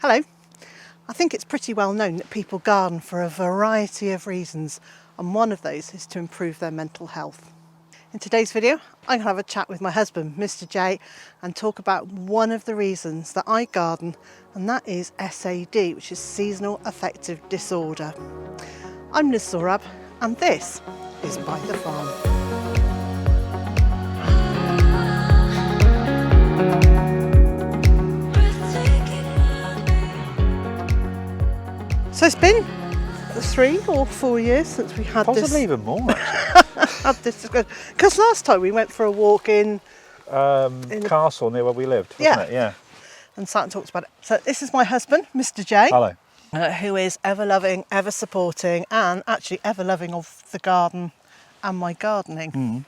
Hello. I think it's pretty well known that people garden for a variety of reasons, and one of those is to improve their mental health. In today's video, I'm going to have a chat with my husband, Mr. J, and talk about one of the reasons that I garden, and that is SAD, which is Seasonal Affective Disorder. I'm Liz Zorab, and this is Byther Farm. So it's been 3 or 4 years since we had this. Possibly even more. Had this discussion. Because last time we went for a walk in Castle near where we lived, wasn't it? Yeah. And sat and talked about it. So this is my husband, Mr. J. Hello. Who is ever loving, ever supporting, and actually ever loving of the garden and my gardening.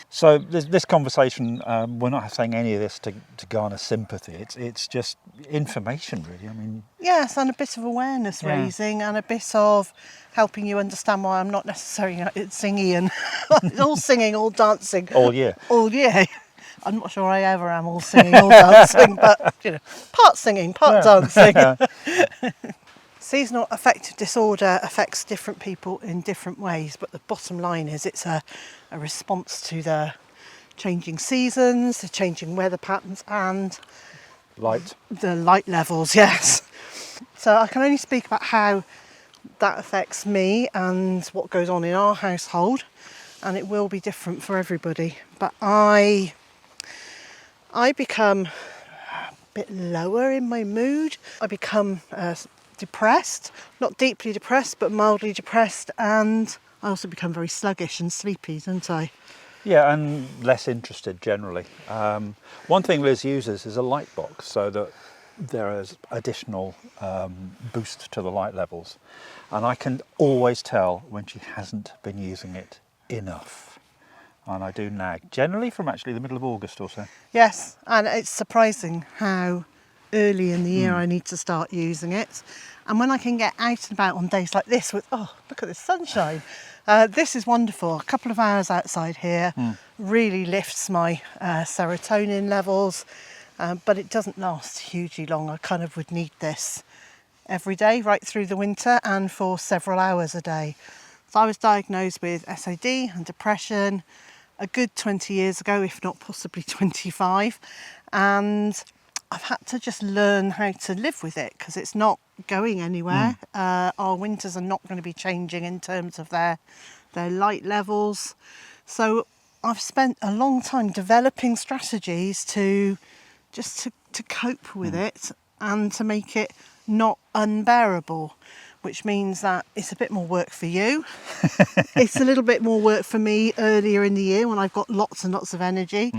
So this conversation, we're not saying any of this to garner sympathy. It's just information, really. I mean, yes, and a bit of awareness raising, and a bit of helping you understand why I'm not necessarily singing and all singing, all dancing all year. All year. I'm not sure I ever am all singing, all dancing, but part singing, part dancing. Seasonal affective disorder affects different people in different ways, but the bottom line is it's a response to the changing seasons, the changing weather patterns, and the light levels, yes. So I can only speak about how that affects me and what goes on in our household, and it will be different for everybody. But I become a bit lower in my mood. I become depressed, not deeply depressed, but mildly depressed, and I also become very sluggish and sleepy, don't I? Yeah, and less interested generally. One thing Liz uses is a light box, so that there is additional boost to the light levels, and I can always tell when she hasn't been using it enough, and I do nag, generally from actually the middle of August or so. Yes, and it's surprising how early in the year I need to start using it, and when I can get out and about on days like this with, oh, look at this sunshine, this is wonderful. A couple of hours outside here really lifts my serotonin levels, but it doesn't last hugely long. I kind of would need this every day right through the winter and for several hours a day. So I was diagnosed with SAD and depression a good 20 years ago, if not possibly 25, and I've had to just learn how to live with it because it's not going anywhere. Our winters are not going to be changing in terms of their light levels. So I've spent a long time developing strategies to cope with it and to make it not unbearable, which means that it's a bit more work for you. It's a little bit more work for me earlier in the year when I've got lots and lots of energy.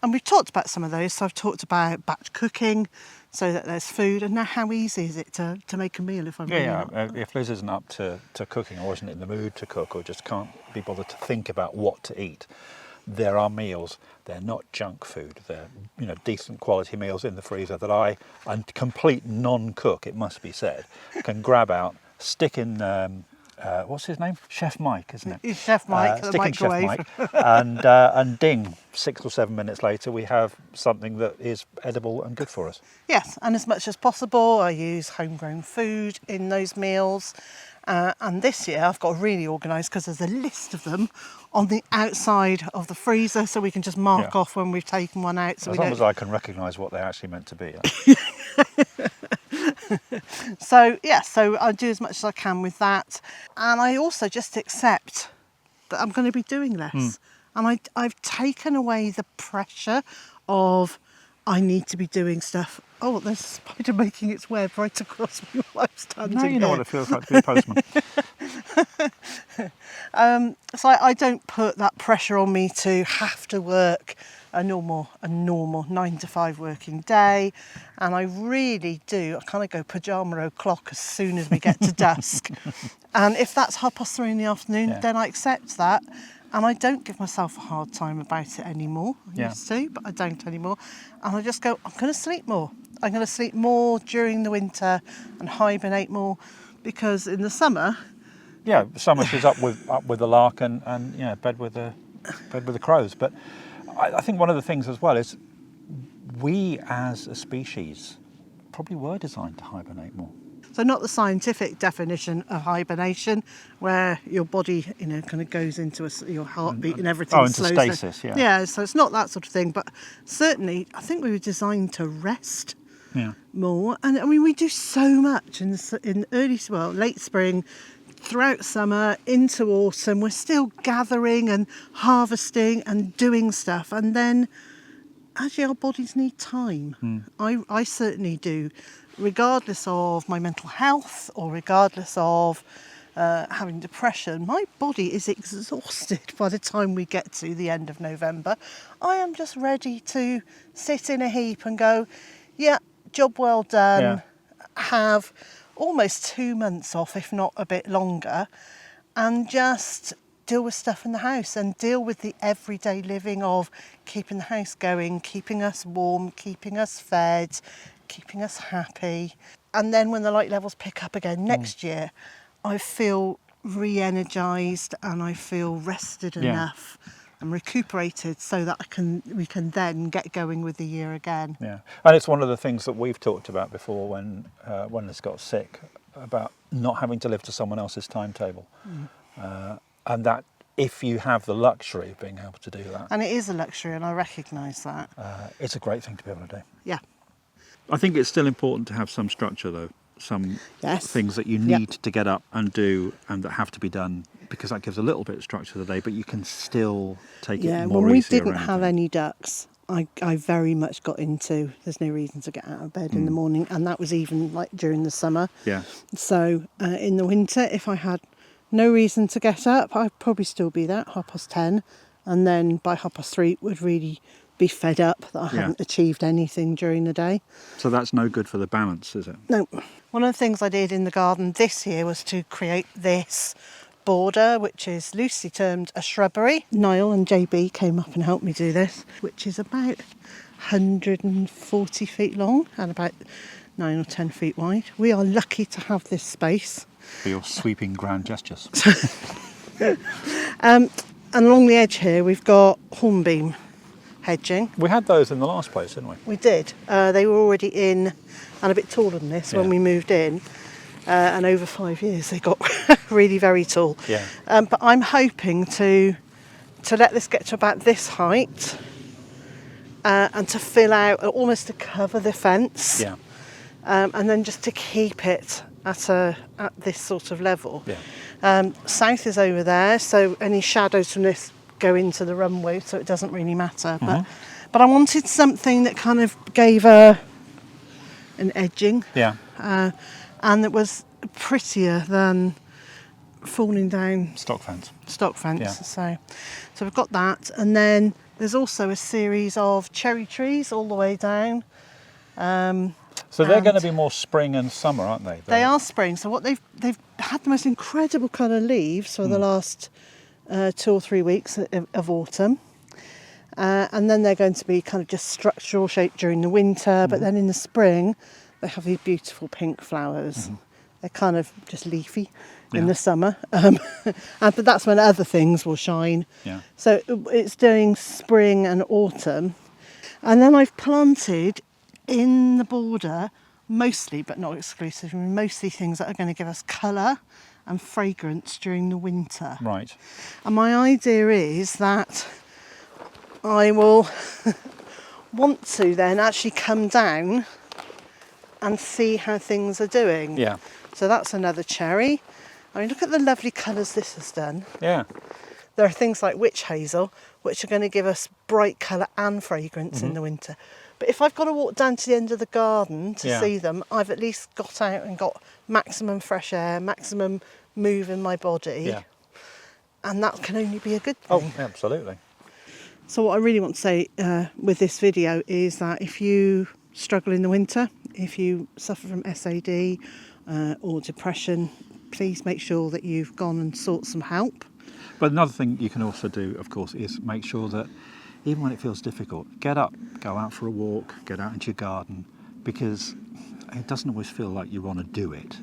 And we've talked about some of those. So I've talked about batch cooking so that there's food. And now how easy is it to make a meal if I'm really not? If Liz isn't up to cooking or isn't in the mood to cook or just can't be bothered to think about what to eat, there are meals. They're not junk food. They're decent quality meals in the freezer that I, a complete non-cook, it must be said, can grab out, stick in what's his name? Chef Mike, isn't it? It's Chef Mike, the microwave. Chef Mike, and ding, 6 or 7 minutes later, we have something that is edible and good for us. Yes, and as much as possible, I use homegrown food in those meals. And this year, I've got really organised because there's a list of them on the outside of the freezer, so we can just mark off when we've taken one out. So as long as I can recognise what they're actually meant to be. So I do as much as I can with that, and I also just accept that I'm going to be doing less, and I've taken away the pressure of I need to be doing stuff. Oh, there's a spider making its web right across my wife's standing. No, you know what it feels like to be a postman. So I don't put that pressure on me to have to work a normal 9 to 5 working day, and I really do. I kind of go pajama o'clock as soon as we get to dusk, and if that's 3:30 in the afternoon, then I accept that, and I don't give myself a hard time about it anymore. I used to, but I don't anymore, and I just go, I'm going to sleep more. I'm going to sleep more during the winter and hibernate more, because in the summer. Yeah, summer she's up with the lark and bed with the crows. But I think one of the things as well is we as a species probably were designed to hibernate more. So not the scientific definition of hibernation, where your body, kind of goes into your heartbeat and everything into slows down. stasis, yeah. Yeah, so it's not that sort of thing, but certainly I think we were designed to rest more. And I mean, we do so much in late spring, throughout summer, into autumn. We're still gathering and harvesting and doing stuff, and then actually our bodies need time. I certainly do. Regardless of my mental health or regardless of having depression, my body is exhausted by the time we get to the end of November. I am just ready to sit in a heap and go, yeah, job well done, have almost 2 months off, if not a bit longer, and just deal with stuff in the house and deal with the everyday living of keeping the house going, keeping us warm, keeping us fed, keeping us happy. And then when the light levels pick up again next year, I feel re-energised and I feel rested enough and recuperated so that we can then get going with the year again. Yeah, and it's one of the things that we've talked about before when Liz got sick, about not having to live to someone else's timetable. And that if you have the luxury of being able to do that. And it is a luxury, and I recognise that. It's a great thing to be able to do. Yeah. I think it's still important to have some structure, though. Some things that you need to get up and do and that have to be done, because that gives a little bit of structure to the day, but you can still take it more easily. When we didn't have any ducks, I very much got into there's no reason to get out of bed in the morning, and that was even like during the summer. Yeah. So in the winter, if I had no reason to get up, I'd probably still be there at 10:30, and then by 3:30 would really be fed up that I hadn't achieved anything during the day. So that's no good for the balance, is it? No. One of the things I did in the garden this year was to create this border, which is loosely termed a shrubbery. Niall and JB came up and helped me do this, which is about 140 feet long and about 9 or 10 feet wide. We are lucky to have this space. For your sweeping grand gestures. And along the edge here we've got hornbeam hedging. We had those in the last place, didn't we? We did. They were already in and a bit taller than this when we moved in. And over 5 years they got really very tall. Yeah. But I'm hoping to let this get to about this height and to fill out, almost to cover the fence. Yeah. And then just to keep it at this sort of level. Yeah. South is over there, so any shadows from this go into the runway, so it doesn't really matter. But I wanted something that kind of gave an edging. Yeah. And that was prettier than falling down Stock fence. Yeah. So we've got that, and then there's also a series of cherry trees all the way down. So they're going to be more spring and summer, aren't they? They are spring. So what they've had the most incredible colour leaves for the last 2 or 3 weeks of autumn. And then they're going to be kind of just structural shape during the winter, but then in the spring they have these beautiful pink flowers. They're kind of just leafy in the summer, but that's when other things will shine. Yeah. So it's doing spring and autumn. And then I've planted in the border, mostly but not exclusively, mostly things that are going to give us colour and fragrance during the winter. Right. And my idea is that I will want to then actually come down and see how things are doing. Yeah. So that's another cherry. I mean, look at the lovely colours this has done. Yeah. There are things like witch hazel, which are going to give us bright colour and fragrance in the winter. But if I've got to walk down to the end of the garden to see them, I've at least got out and got maximum fresh air, maximum move in my body. Yeah. And that can only be a good thing. Oh, absolutely. So what I really want to say with this video is that if you struggle in the winter, if you suffer from SAD or depression, please make sure that you've gone and sought some help. But another thing you can also do, of course, is make sure that even when it feels difficult, get up, go out for a walk, get out into your garden, because it doesn't always feel like you want to do it,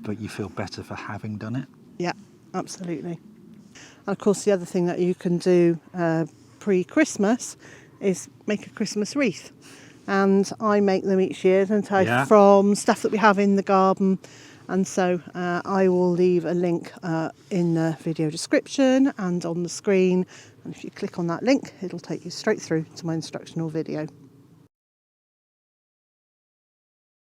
but you feel better for having done it. Yeah, absolutely. And of course, the other thing that you can do pre-Christmas is make a Christmas wreath. and I make them each year, don't I? Yeah. From stuff that we have in the garden. And so I will leave a link in the video description and on the screen. And if you click on that link, it'll take you straight through to my instructional video.